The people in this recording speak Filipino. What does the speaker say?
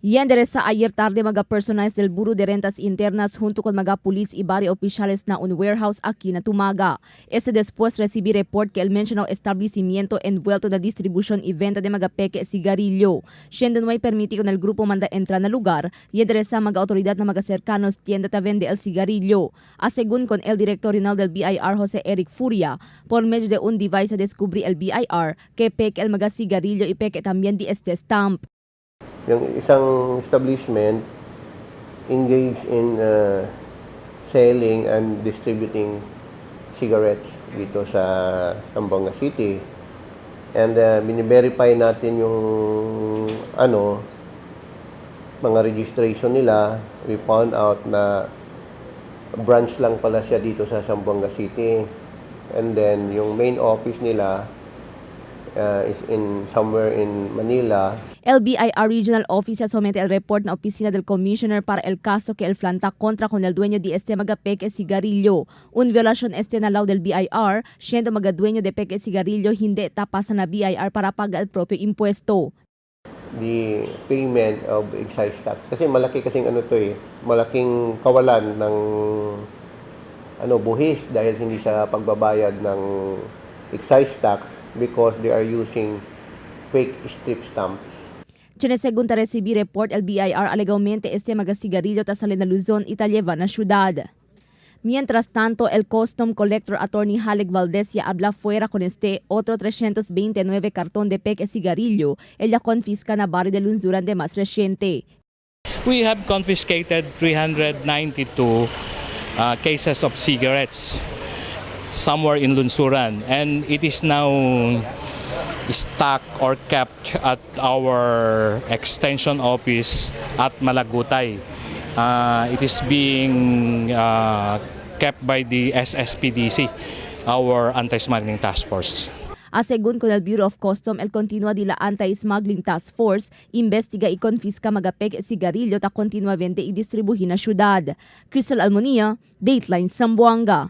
Yan dere sa ayer tarde mga personalis del Bureau de Rentas Internas junto con mga pulis y varios oficiales na un warehouse aquí na Tumaga. Después recibí report que el mencionado establecimiento envuelto na distribución y venta de mga peke sigarilyo. Siendo no may permiti con el grupo manda entrar na lugar, yan dere sa mga autoridad na mga cercanos tienda ta vende el sigarilyo. Según con el director regional del BIR Jose Eric Furia, por medio de un device descubrí el BIR que peke el mga sigarilyo y peke también di este stamp. Yung isang establishment engaged in selling and distributing cigarettes dito sa Zamboanga City. And bini-verify natin yung mga registration nila. We found out na branch lang pala siya dito sa Zamboanga City. And then yung main office nila is somewhere in Manila. El BIR Regional Office somete el report na opisina del Commissioner para el caso que el flanta contra con el dueño de este mga peke sigarilyo. Un violación na law del BIR, siendo mga dueño de peke sigarilyo hindi tapasan na BIR para pagar el propio impuesto. The payment of excise tax. Kasi malaki kasing malaking kawalan ng buhis dahil hindi sa pagbabayad ng excise tax because they are using fake strip stamps. Según recibí report el BIR alegadamente este mga sigarilyo ta salen na Luzon y ta llevan na syudad. Mientras tanto, el Custom Collector Attorney Halek Valdez ya habla fuera con este otro 329 cartón de peke sigarilyo, ella confisca na barrio de Lunzuran de más reciente. We have confiscated 392 cases of cigarettes somewhere in Lunsuran, and it is now stocked or kept at our extension office at Malagutay. It is being kept by the SSPDC, our anti-smuggling task force. Según con el Bureau of Custom, el continua de la Anti-Smuggling Task Force, investiga y confisca mga peke sigarilyo ta continua vende y distribuhin na syudad. Crystal Almonia, Dateline Zamboanga.